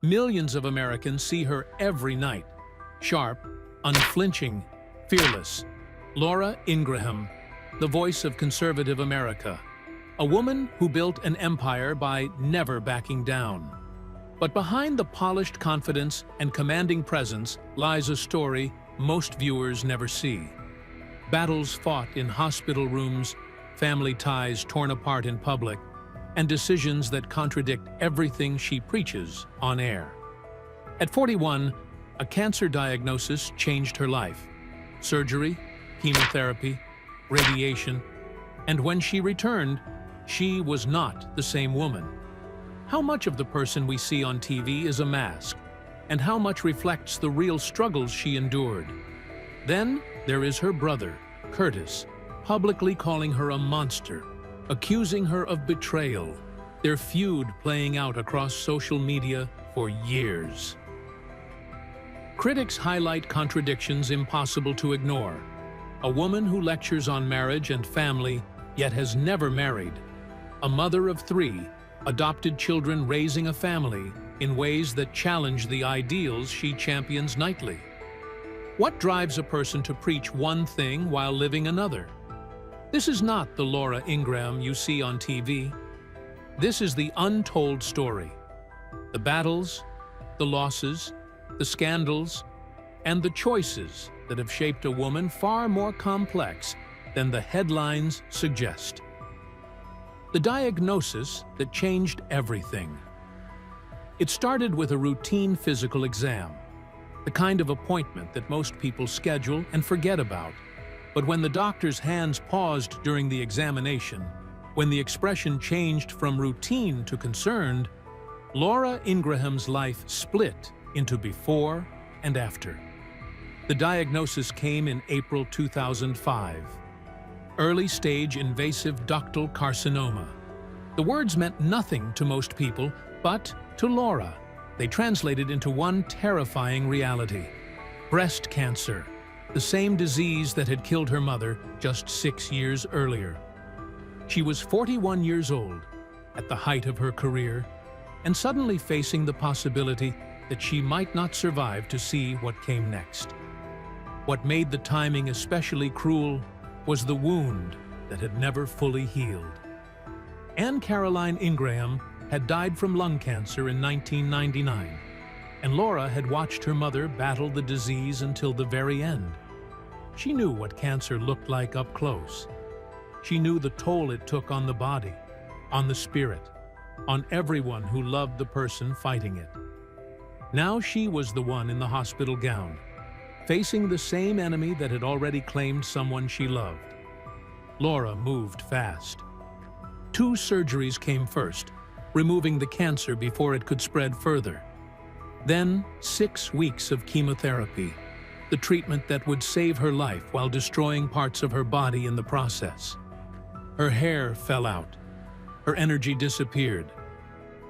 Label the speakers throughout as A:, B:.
A: Millions of Americans see her every night. Sharp, unflinching, fearless. Laura Ingraham, the voice of conservative America. A woman who built an empire by never backing down. But behind the polished confidence and commanding presence lies a story most viewers never see. Battles fought in hospital rooms, family ties torn apart in public, and decisions that contradict everything she preaches on air. At 41, a cancer diagnosis changed her life. Surgery, chemotherapy, radiation, and when she returned, she was not the same woman. How much of the person we see on TV is a mask, and how much reflects the real struggles she endured? Then there is her brother, Curtis, publicly calling her a monster, accusing her of betrayal, their feud playing out across social media for years. Critics highlight contradictions impossible to ignore. A woman who lectures on marriage and family, yet has never married. A mother of 3, adopted children raising a family in ways that challenge the ideals she champions nightly. What drives a person to preach one thing while living another? This is not the Laura Ingraham you see on TV. This is the untold story. The battles, the losses, the scandals, and the choices that have shaped a woman far more complex than the headlines suggest. The diagnosis that changed everything. It started with a routine physical exam, the kind of appointment that most people schedule and forget about. But when the doctor's hands paused during the examination, when the expression changed from routine to concerned, Laura Ingraham's life split into before and after. The diagnosis came in April 2005. Early-stage invasive ductal carcinoma. The words meant nothing to most people, but to Laura, they translated into one terrifying reality: breast cancer, the same disease that had killed her mother just 6 years earlier. She was 41 years old, at the height of her career, and suddenly facing the possibility that she might not survive to see what came next. What made the timing especially cruel was the wound that had never fully healed. Anne Caroline Ingraham had died from lung cancer in 1999, and Laura had watched her mother battle the disease until the very end. She knew what cancer looked like up close. She knew the toll it took on the body, on the spirit, on everyone who loved the person fighting it. Now she was the one in the hospital gown, facing the same enemy that had already claimed someone she loved. Laura moved fast. 2 surgeries came first, removing the cancer before it could spread further. Then 6 weeks of chemotherapy, the treatment that would save her life while destroying parts of her body in the process. Her hair fell out. Her energy disappeared.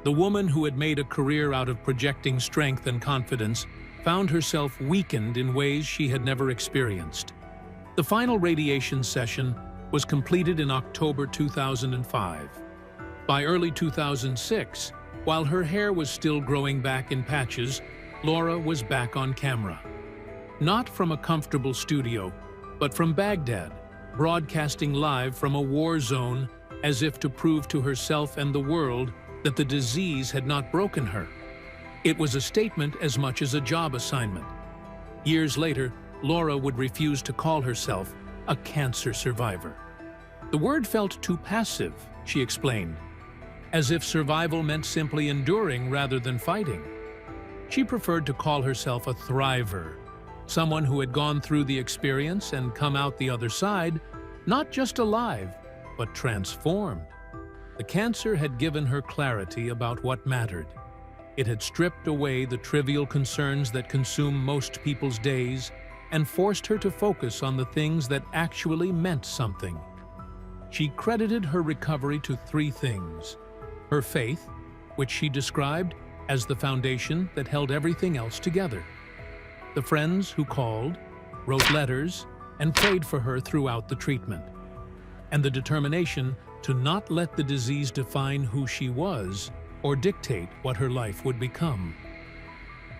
A: The woman who had made a career out of projecting strength and confidence found herself weakened in ways she had never experienced. The final radiation session was completed in October 2005. By early 2006, while her hair was still growing back in patches, Laura was back on camera. Not from a comfortable studio, but from Baghdad, broadcasting live from a war zone as if to prove to herself and the world that the disease had not broken her. It was a statement as much as a job assignment. Years later, Laura would refuse to call herself a cancer survivor. The word felt too passive, she explained, as if survival meant simply enduring rather than fighting. She preferred to call herself a thriver, someone who had gone through the experience and come out the other side, not just alive, but transformed. The cancer had given her clarity about what mattered. It had stripped away the trivial concerns that consume most people's days and forced her to focus on the things that actually meant something. She credited her recovery to 3 things: her faith, which she described as the foundation that held everything else together; the friends who called, wrote letters, and prayed for her throughout the treatment; and the determination to not let the disease define who she was or dictate what her life would become.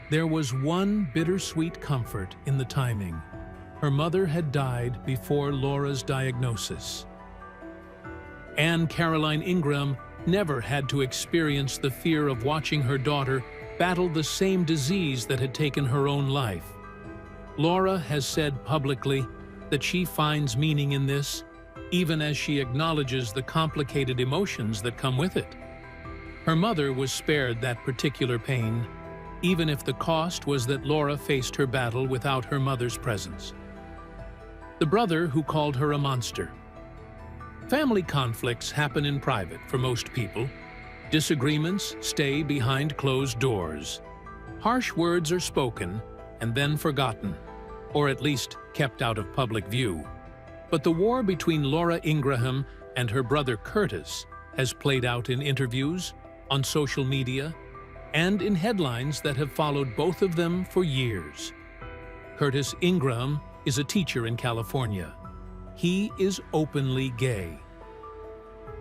A: There was one bittersweet comfort in the timing. Her mother had died before Laura's diagnosis. Anne Caroline Ingraham never had to experience the fear of watching her daughter battle the same disease that had taken her own life. Laura has said publicly that she finds meaning in this, even as she acknowledges the complicated emotions that come with it. Her mother was spared that particular pain, even if the cost was that Laura faced her battle without her mother's presence. The brother who called her a monster. Family conflicts happen in private for most people. Disagreements stay behind closed doors. Harsh words are spoken and then forgotten, or at least kept out of public view. But the war between Laura Ingraham and her brother Curtis has played out in interviews, on social media, and in headlines that have followed both of them for years. Curtis Ingraham is a teacher in California. He is openly gay.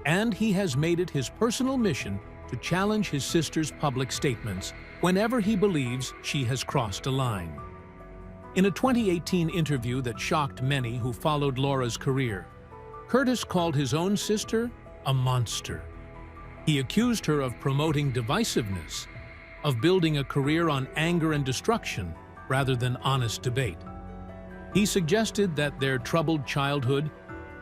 A: And he has made it his personal mission to challenge his sister's public statements whenever he believes she has crossed a line. In a 2018 interview that shocked many who followed Laura's career, Curtis called his own sister a monster. He accused her of promoting divisiveness, of building a career on anger and destruction rather than honest debate. He suggested that their troubled childhood,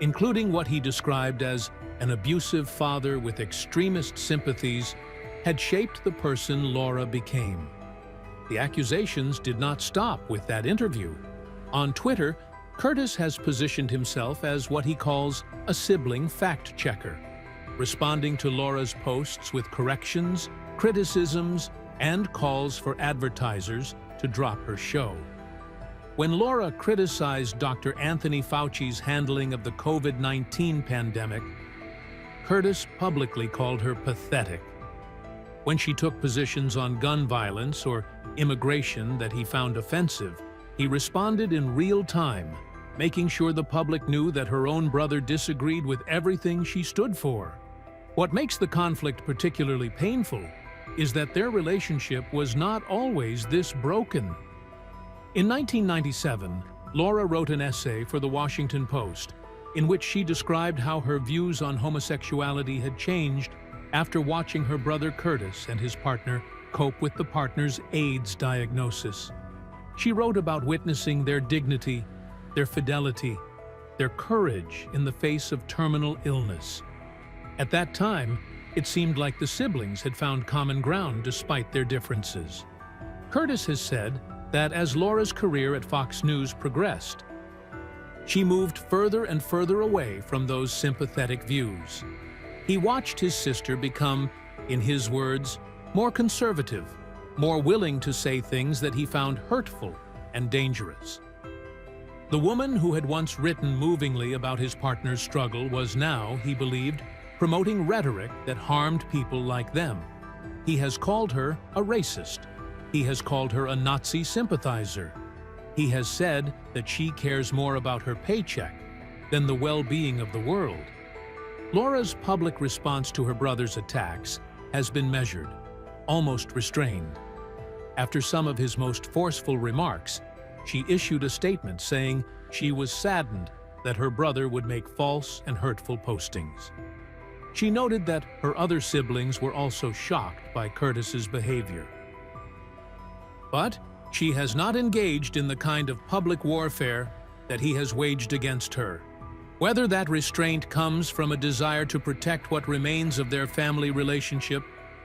A: including what he described as an abusive father with extremist sympathies, had shaped the person Laura became. The accusations did not stop with that interview. On Twitter, Curtis has positioned himself as what he calls a sibling fact-checker, responding to Laura's posts with corrections, criticisms, and calls for advertisers to drop her show. When Laura criticized Dr. Anthony Fauci's handling of the COVID-19 pandemic, Curtis publicly called her pathetic. When she took positions on gun violence or immigration that he found offensive, he responded in real time, making sure the public knew that her own brother disagreed with everything she stood for. What makes the conflict particularly painful is that their relationship was not always this broken. In 1997, Laura wrote an essay for The Washington Post in which she described how her views on homosexuality had changed after watching her brother Curtis and his partner cope with the partner's AIDS diagnosis. She wrote about witnessing their dignity, their fidelity, their courage in the face of terminal illness. At that time, it seemed like the siblings had found common ground despite their differences. Curtis has said that as Laura's career at Fox News progressed, she moved further and further away from those sympathetic views. He watched his sister become, in his words, more conservative, more willing to say things that he found hurtful and dangerous. The woman who had once written movingly about his partner's struggle was now, he believed, promoting rhetoric that harmed people like them. He has called her a racist. He has called her a Nazi sympathizer. He has said that she cares more about her paycheck than the well-being of the world. Laura's public response to her brother's attacks has been measured, almost restrained. After some of his most forceful remarks, she issued a statement saying she was saddened that her brother would make false and hurtful postings. She noted that her other siblings were also shocked by Curtis's behavior. But she has not engaged in the kind of public warfare that he has waged against her. Whether that restraint comes from a desire to protect what remains of their family relationship,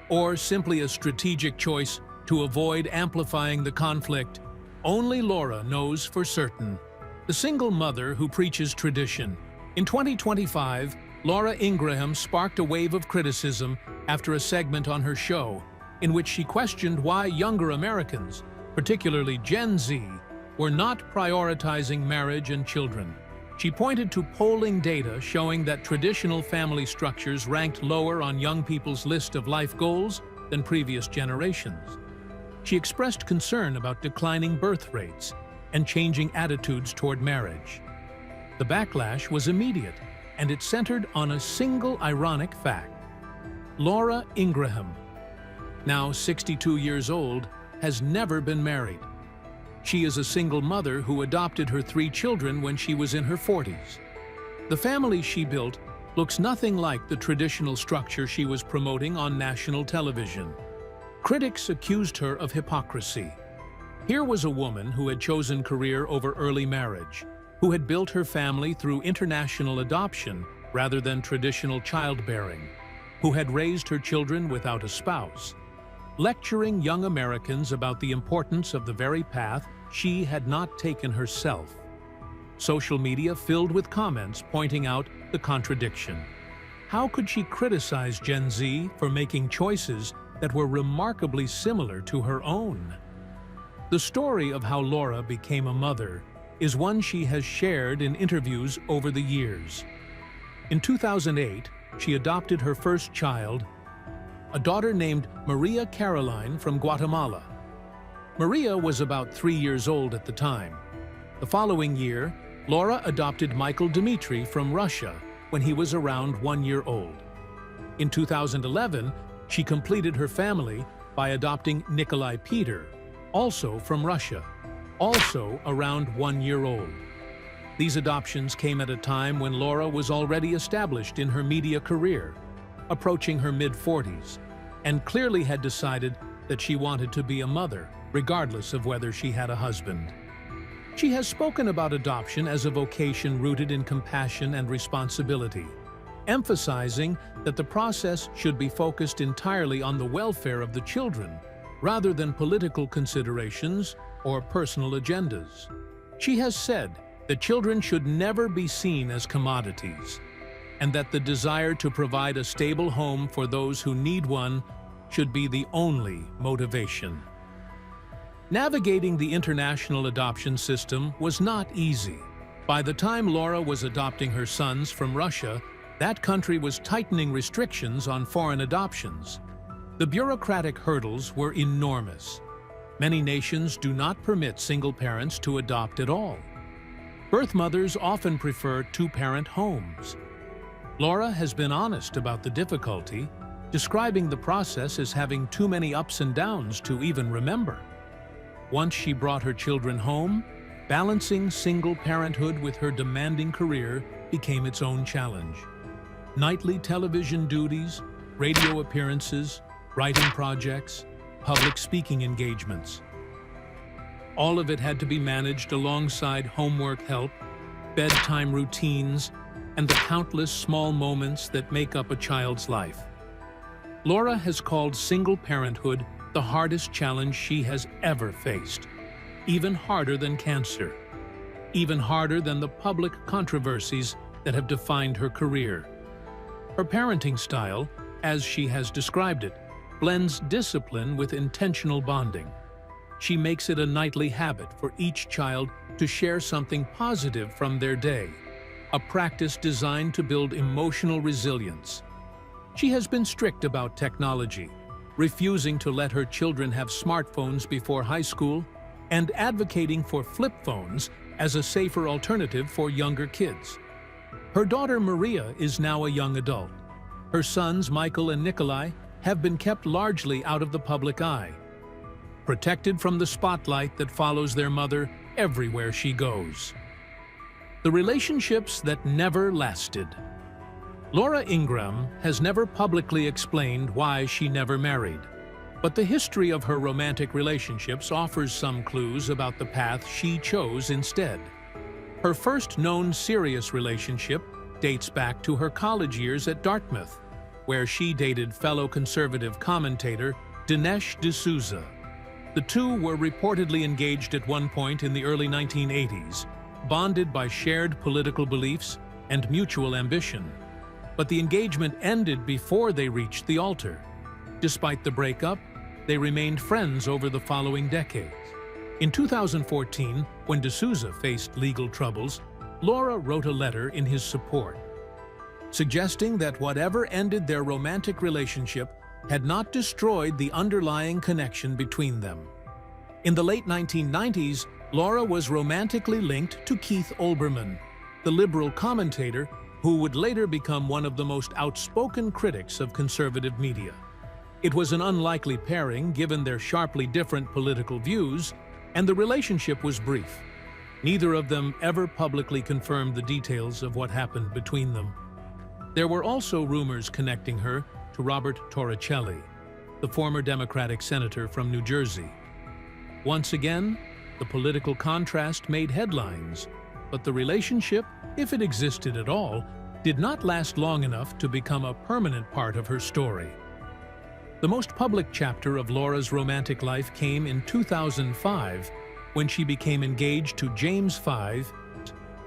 A: or simply a strategic choice to avoid amplifying the conflict, only Laura knows for certain. The single mother who preaches tradition. In 2025, Laura Ingraham sparked a wave of criticism after a segment on her show in which she questioned why younger Americans, particularly Gen Z, were not prioritizing marriage and children. She pointed to polling data showing that traditional family structures ranked lower on young people's list of life goals than previous generations. She expressed concern about declining birth rates and changing attitudes toward marriage. The backlash was immediate, and it centered on a single ironic fact. Laura Ingraham, now 62 years old, has never been married. She is a single mother who adopted her 3 children when she was in her 40s. The family she built looks nothing like the traditional structure she was promoting on national television. Critics accused her of hypocrisy. Here was a woman who had chosen career over early marriage, who had built her family through international adoption rather than traditional childbearing, who had raised her children without a spouse, lecturing young Americans about the importance of the very path she had not taken herself. Social media filled with comments pointing out the contradiction. How could she criticize Gen Z for making choices that were remarkably similar to her own? The story of how Laura became a mother is one she has shared in interviews over the years. In 2008, she adopted her first child, a daughter named Maria Caroline from Guatemala. Maria was about 3 years old at the time. The following year, Laura adopted Michael Dmitry from Russia when he was around 1 year old. In 2011, she completed her family by adopting Nikolai Peter, also from Russia, also around 1 year old. These adoptions came at a time when Laura was already established in her media career, approaching her mid-40s, and clearly had decided that she wanted to be a mother, regardless of whether she had a husband. She has spoken about adoption as a vocation rooted in compassion and responsibility, emphasizing that the process should be focused entirely on the welfare of the children, rather than political considerations or personal agendas. She has said that children should never be seen as commodities, and that the desire to provide a stable home for those who need one should be the only motivation. Navigating the international adoption system was not easy. By the time Laura was adopting her sons from Russia, that country was tightening restrictions on foreign adoptions. The bureaucratic hurdles were enormous. Many nations do not permit single parents to adopt at all. Birth mothers often prefer 2-parent homes. Laura has been honest about the difficulty, describing the process as having too many ups and downs to even remember. Once she brought her children home, balancing single parenthood with her demanding career became its own challenge. Nightly television duties, radio appearances, writing projects, public speaking engagements. All of it had to be managed alongside homework help, bedtime routines, and the countless small moments that make up a child's life. Laura has called single parenthood the hardest challenge she has ever faced, even harder than cancer, even harder than the public controversies that have defined her career. Her parenting style, as she has described it, blends discipline with intentional bonding. She makes it a nightly habit for each child to share something positive from their day, a practice designed to build emotional resilience. She has been strict about technology, refusing to let her children have smartphones before high school, and advocating for flip phones as a safer alternative for younger kids. Her daughter Maria is now a young adult. Her sons Michael and Nikolai have been kept largely out of the public eye, protected from the spotlight that follows their mother everywhere she goes. The relationships that never lasted. Laura Ingraham has never publicly explained why she never married, but the history of her romantic relationships offers some clues about the path she chose instead. Her first known serious relationship dates back to her college years at Dartmouth, where she dated fellow conservative commentator Dinesh D'Souza. The two were reportedly engaged at one point in the early 1980s, bonded by shared political beliefs and mutual ambition. But the engagement ended before they reached the altar. Despite the breakup, they remained friends over the following decades. In 2014, when D'Souza faced legal troubles, Laura wrote a letter in his support, suggesting that whatever ended their romantic relationship had not destroyed the underlying connection between them. In the late 1990s, Laura was romantically linked to Keith Olbermann, the liberal commentator who would later become one of the most outspoken critics of conservative media. It was an unlikely pairing given their sharply different political views, and the relationship was brief. Neither of them ever publicly confirmed the details of what happened between them. There were also rumors connecting her to Robert Torricelli, the former Democratic senator from New Jersey. Once again, the political contrast made headlines, but the relationship, if it existed at all, did not last long enough to become a permanent part of her story. The most public chapter of Laura's romantic life came in 2005 when she became engaged to James V.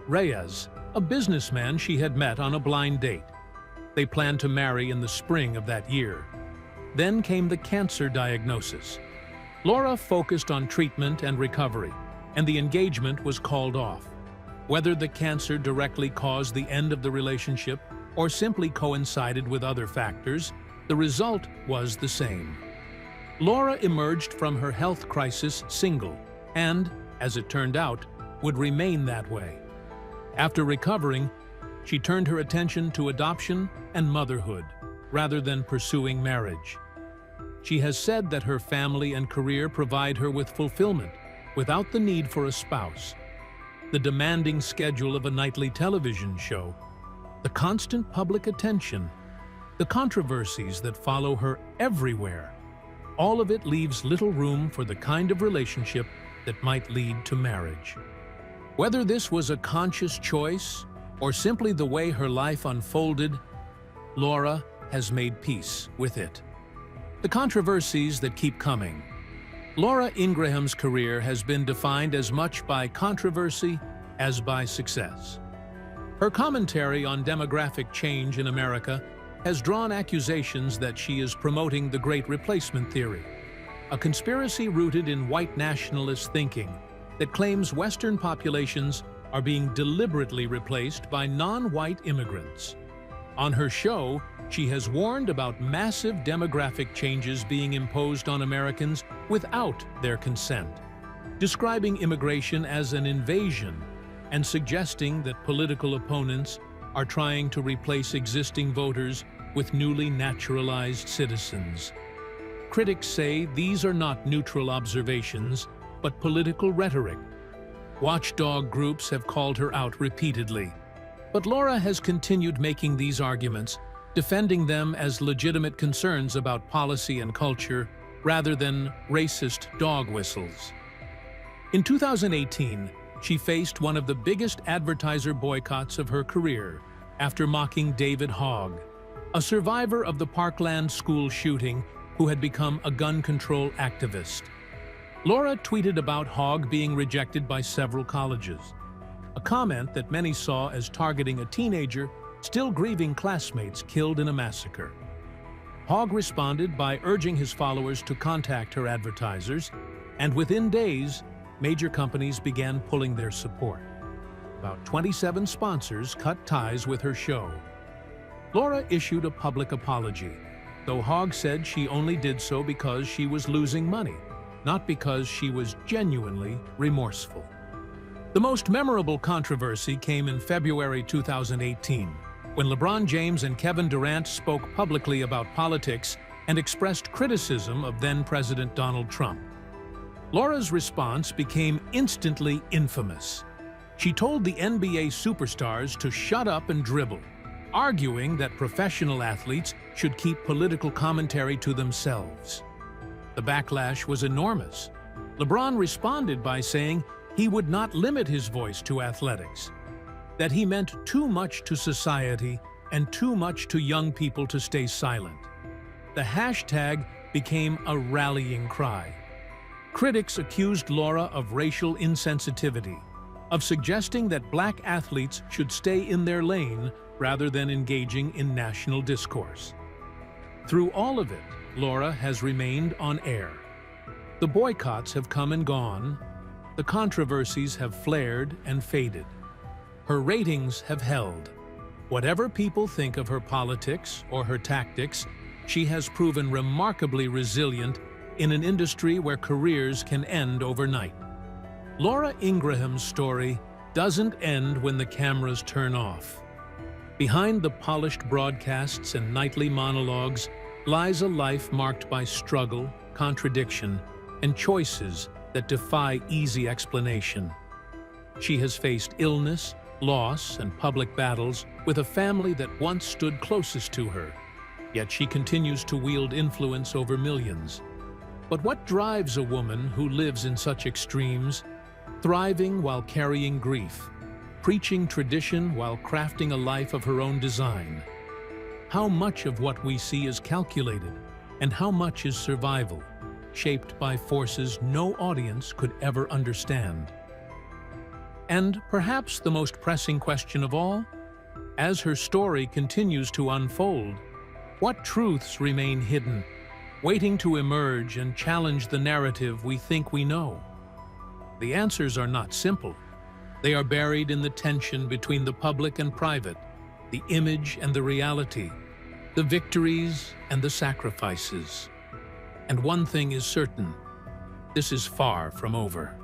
A: Reyes, a businessman she had met on a blind date. They planned to marry in the spring of that year. Then came the cancer diagnosis. Laura focused on treatment and recovery, and the engagement was called off. Whether the cancer directly caused the end of the relationship or simply coincided with other factors, the result was the same. Laura emerged from her health crisis single and, as it turned out, would remain that way. After recovering, she turned her attention to adoption and motherhood, rather than pursuing marriage. She has said that her family and career provide her with fulfillment, without the need for a spouse. The demanding schedule of a nightly television show, the constant public attention, the controversies that follow her everywhere, all of it leaves little room for the kind of relationship that might lead to marriage. Whether this was a conscious choice or simply the way her life unfolded, Laura has made peace with it. The controversies that keep coming. Laura Ingraham's career has been defined as much by controversy as by success. Her commentary on demographic change in America has drawn accusations that she is promoting the Great Replacement theory, a conspiracy rooted in white nationalist thinking that claims Western populations are being deliberately replaced by non-white immigrants. On her show, she has warned about massive demographic changes being imposed on Americans without their consent, describing immigration as an invasion and suggesting that political opponents are trying to replace existing voters with newly naturalized citizens. Critics say these are not neutral observations, but political rhetoric. Watchdog groups have called her out repeatedly, but Laura has continued making these arguments, defending them as legitimate concerns about policy and culture rather than racist dog whistles. In 2018, she faced one of the biggest advertiser boycotts of her career after mocking David Hogg, a survivor of the Parkland school shooting who had become a gun control activist. Laura tweeted about Hogg being rejected by several colleges, a comment that many saw as targeting a teenager still grieving classmates killed in a massacre. Hogg responded by urging his followers to contact her advertisers, and within days, major companies began pulling their support. About 27 sponsors cut ties with her show. Laura issued a public apology, though Hogg said she only did so because she was losing money, not because she was genuinely remorseful. The most memorable controversy came in February 2018, when LeBron James and Kevin Durant spoke publicly about politics and expressed criticism of then-President Donald Trump. Laura's response became instantly infamous. She told the NBA superstars to shut up and dribble, arguing that professional athletes should keep political commentary to themselves. The backlash was enormous. LeBron responded by saying he would not limit his voice to athletics, that he meant too much to society and too much to young people to stay silent. The hashtag became a rallying cry. Critics accused Laura of racial insensitivity, of suggesting that black athletes should stay in their lane rather than engaging in national discourse. Through all of it, Laura has remained on air. The boycotts have come and gone. The controversies have flared and faded. Her ratings have held. Whatever people think of her politics or her tactics, she has proven remarkably resilient in an industry where careers can end overnight. Laura Ingraham's story doesn't end when the cameras turn off. Behind the polished broadcasts and nightly monologues, lies a life marked by struggle, contradiction, and choices that defy easy explanation. She has faced illness, loss, and public battles with a family that once stood closest to her, yet she continues to wield influence over millions. But what drives a woman who lives in such extremes, thriving while carrying grief, preaching tradition while crafting a life of her own design? How much of what we see is calculated, and how much is survival, shaped by forces no audience could ever understand? And perhaps the most pressing question of all, as her story continues to unfold, what truths remain hidden, waiting to emerge and challenge the narrative we think we know? The answers are not simple. They are buried in the tension between the public and private, the image and the reality, the victories and the sacrifices. And one thing is certain, this is far from over.